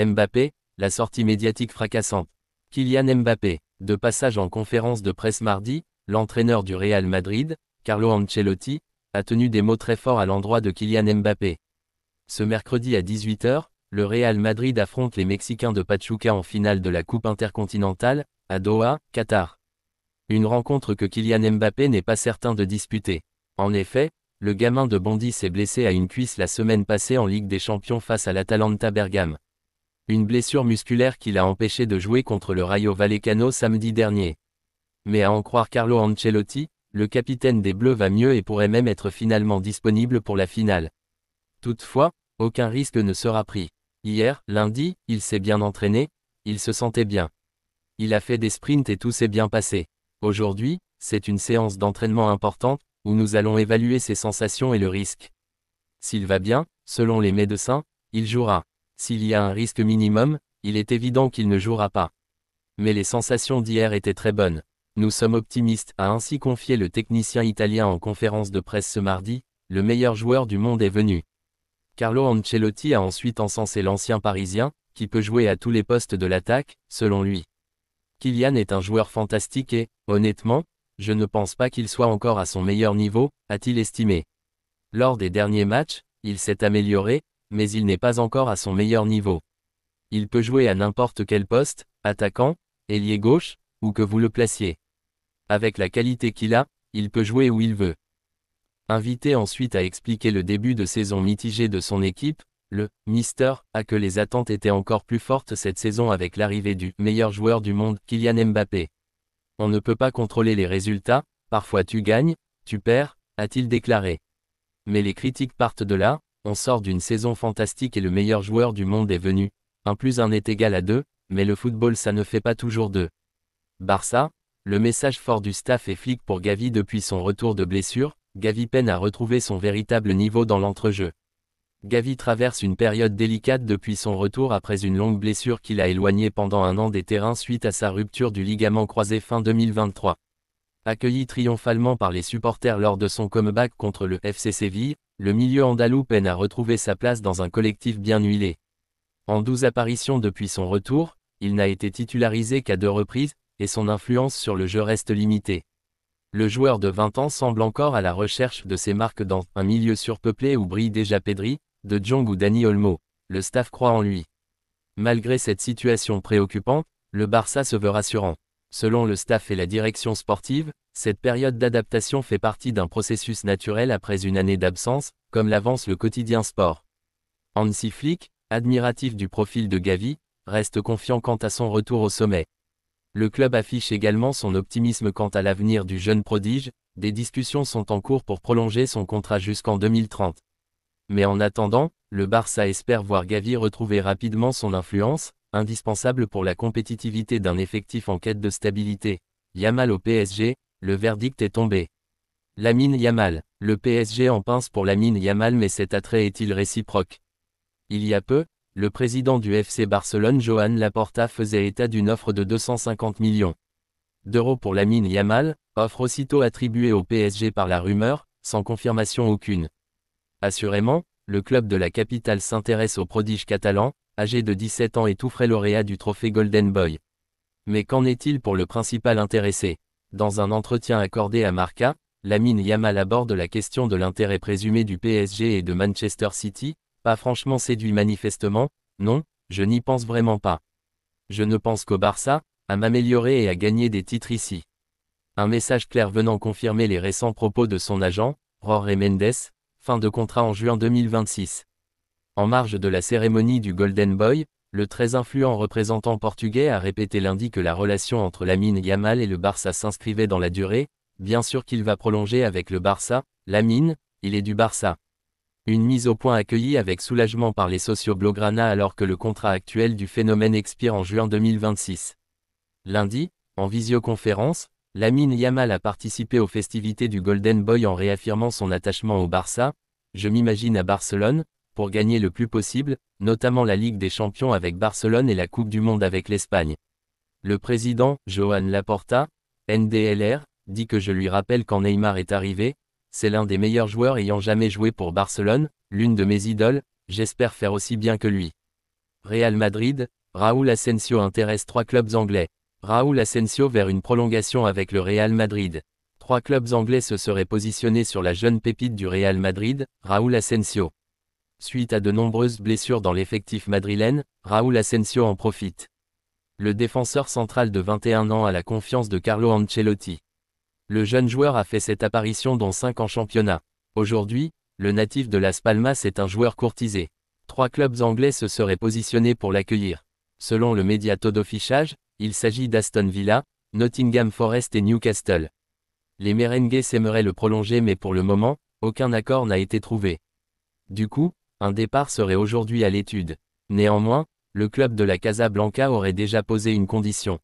Mbappé, la sortie médiatique fracassante. Kylian Mbappé, de passage en conférence de presse mardi, l'entraîneur du Real Madrid, Carlo Ancelotti, a tenu des mots très forts à l'endroit de Kylian Mbappé. Ce mercredi à 18 h, le Real Madrid affronte les Mexicains de Pachuca en finale de la Coupe intercontinentale, à Doha, Qatar. Une rencontre que Kylian Mbappé n'est pas certain de disputer. En effet, le gamin de Bondy s'est blessé à une cuisse la semaine passée en Ligue des Champions face à l'Atalanta Bergame. Une blessure musculaire qui l'a empêché de jouer contre le Rayo Vallecano samedi dernier. Mais à en croire Carlo Ancelotti, le capitaine des Bleus va mieux et pourrait même être finalement disponible pour la finale. Toutefois, aucun risque ne sera pris. Hier, lundi, il s'est bien entraîné, il se sentait bien. Il a fait des sprints et tout s'est bien passé. Aujourd'hui, c'est une séance d'entraînement importante, où nous allons évaluer ses sensations et le risque. S'il va bien, selon les médecins, il jouera. S'il y a un risque minimum, il est évident qu'il ne jouera pas. Mais les sensations d'hier étaient très bonnes. Nous sommes optimistes, a ainsi confié le technicien italien en conférence de presse ce mardi, le meilleur joueur du monde est venu. Carlo Ancelotti a ensuite encensé l'ancien Parisien, qui peut jouer à tous les postes de l'attaque, selon lui. Kylian est un joueur fantastique et, honnêtement, je ne pense pas qu'il soit encore à son meilleur niveau, a-t-il estimé. Lors des derniers matchs, il s'est amélioré, mais il n'est pas encore à son meilleur niveau. Il peut jouer à n'importe quel poste, attaquant, ailier gauche, ou que vous le placiez. Avec la qualité qu'il a, il peut jouer où il veut. Invité ensuite à expliquer le début de saison mitigé de son équipe, le « Mister » a que les attentes étaient encore plus fortes cette saison avec l'arrivée du « meilleur joueur du monde » Kylian Mbappé. On ne peut pas contrôler les résultats, parfois tu gagnes, tu perds, a-t-il déclaré. Mais les critiques partent de là, on sort d'une saison fantastique et le meilleur joueur du monde est venu. 1 + 1 est égal à 2, mais le football ça ne fait pas toujours 2. Barça, le message fort du staff est flic pour Gavi depuis son retour de blessure, Gavi peine à retrouver son véritable niveau dans l'entrejeu. Gavi traverse une période délicate depuis son retour après une longue blessure qui l'a éloigné pendant un an des terrains suite à sa rupture du ligament croisé fin 2023. Accueilli triomphalement par les supporters lors de son comeback contre le FC Séville, le milieu andalou peine à retrouver sa place dans un collectif bien huilé. En 12 apparitions depuis son retour, il n'a été titularisé qu'à 2 reprises, et son influence sur le jeu reste limitée. Le joueur de 20 ans semble encore à la recherche de ses marques dans un milieu surpeuplé où brille déjà Pedri, De Jong ou Dani Olmo. Le staff croit en lui. Malgré cette situation préoccupante, le Barça se veut rassurant. Selon le staff et la direction sportive, cette période d'adaptation fait partie d'un processus naturel après une année d'absence, comme l'avance le quotidien Sport. Hansi Flick, admiratif du profil de Gavi, reste confiant quant à son retour au sommet. Le club affiche également son optimisme quant à l'avenir du jeune prodige, des discussions sont en cours pour prolonger son contrat jusqu'en 2030. Mais en attendant, le Barça espère voir Gavi retrouver rapidement son influence, indispensable pour la compétitivité d'un effectif en quête de stabilité. Yamal au PSG, le verdict est tombé. Lamine Yamal, le PSG en pince pour Lamine Yamal mais cet attrait est-il réciproque? Il y a peu, le président du FC Barcelone Joan Laporta faisait état d'une offre de 250 millions d'euros pour Lamine Yamal, offre aussitôt attribuée au PSG par la rumeur, sans confirmation aucune. Assurément, le club de la capitale s'intéresse au prodige catalan, âgé de 17 ans et tout frais lauréat du trophée Golden Boy. Mais qu'en est-il pour le principal intéressé? Dans un entretien accordé à Marca, Lamine Yamal aborde la question de l'intérêt présumé du PSG et de Manchester City, pas franchement séduit manifestement, non, je n'y pense vraiment pas. Je ne pense qu'au Barça, à m'améliorer et à gagner des titres ici. Un message clair venant confirmer les récents propos de son agent, Jorge Mendes, fin de contrat en juin 2026. En marge de la cérémonie du Golden Boy, le très influent représentant portugais a répété lundi que la relation entre Lamine Yamal et le Barça s'inscrivait dans la durée, bien sûr qu'il va prolonger avec le Barça, Lamine, il est du Barça. Une mise au point accueillie avec soulagement par les socios blaugrana alors que le contrat actuel du phénomène expire en juin 2026. Lundi, en visioconférence, Lamine Yamal a participé aux festivités du Golden Boy en réaffirmant son attachement au Barça. Je m'imagine à Barcelone, pour gagner le plus possible, notamment la Ligue des Champions avec Barcelone et la Coupe du Monde avec l'Espagne. Le président, Joan Laporta, NDLR, dit que je lui rappelle quand Neymar est arrivé, c'est l'un des meilleurs joueurs ayant jamais joué pour Barcelone, l'une de mes idoles, j'espère faire aussi bien que lui. Real Madrid, Raúl Asensio intéresse 3 clubs anglais. Raúl Asensio vers une prolongation avec le Real Madrid. 3 clubs anglais se seraient positionnés sur la jeune pépite du Real Madrid, Raúl Asensio. Suite à de nombreuses blessures dans l'effectif madrilène, Raúl Asensio en profite. Le défenseur central de 21 ans a la confiance de Carlo Ancelotti. Le jeune joueur a fait cette apparition dont 5 en championnat. Aujourd'hui, le natif de Las Palmas est un joueur courtisé. 3 clubs anglais se seraient positionnés pour l'accueillir. Selon le média Todo Fichage, il s'agit d'Aston Villa, Nottingham Forest et Newcastle. Les merengues aimeraient le prolonger mais pour le moment, aucun accord n'a été trouvé. Du coup, un départ serait aujourd'hui à l'étude. Néanmoins, le club de la Casablanca aurait déjà posé une condition.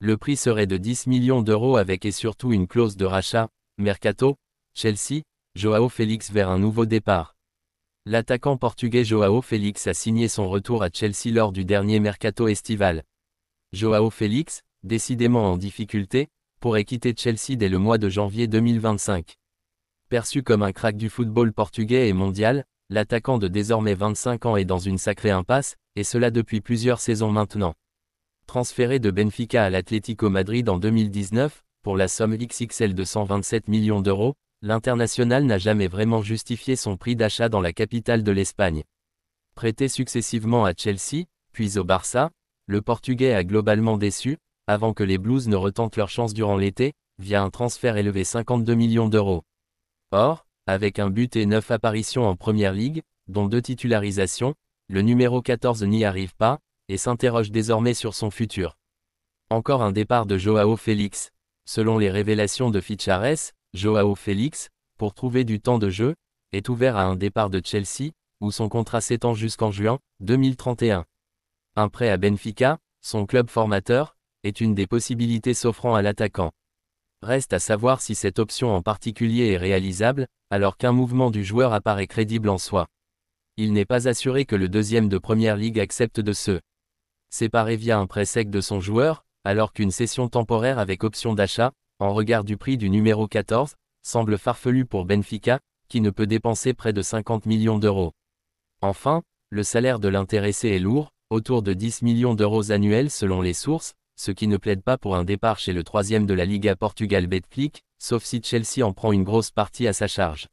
Le prix serait de 10 millions d'euros avec et surtout une clause de rachat. Mercato, Chelsea, Joao Félix vers un nouveau départ. L'attaquant portugais Joao Félix a signé son retour à Chelsea lors du dernier mercato estival. Joao Félix, décidément en difficulté, pourrait quitter Chelsea dès le mois de janvier 2025. Perçu comme un crack du football portugais et mondial, l'attaquant de désormais 25 ans est dans une sacrée impasse, et cela depuis plusieurs saisons maintenant. Transféré de Benfica à l'Atlético Madrid en 2019, pour la somme XXL de 127 millions d'euros, l'international n'a jamais vraiment justifié son prix d'achat dans la capitale de l'Espagne. Prêté successivement à Chelsea, puis au Barça, le Portugais a globalement déçu, avant que les Blues ne retentent leur chance durant l'été, via un transfert élevé 52 millions d'euros. Or, avec un but et 9 apparitions en Première Ligue, dont 2 titularisations, le numéro 14 n'y arrive pas, et s'interroge désormais sur son futur. Encore un départ de Joao Félix. Selon les révélations de Fichares, Joao Félix, pour trouver du temps de jeu, est ouvert à un départ de Chelsea, où son contrat s'étend jusqu'en juin 2031. Un prêt à Benfica, son club formateur, est une des possibilités s'offrant à l'attaquant. Reste à savoir si cette option en particulier est réalisable, alors qu'un mouvement du joueur apparaît crédible en soi. Il n'est pas assuré que le deuxième de Première Ligue accepte de se séparer via un prêt sec de son joueur, alors qu'une cession temporaire avec option d'achat, en regard du prix du numéro 14, semble farfelu pour Benfica, qui ne peut dépenser près de 50 millions d'euros. Enfin, le salaire de l'intéressé est lourd, autour de 10 millions d'euros annuels selon les sources, ce qui ne plaide pas pour un départ chez le troisième de la Liga Portugal Betclic, sauf si Chelsea en prend une grosse partie à sa charge.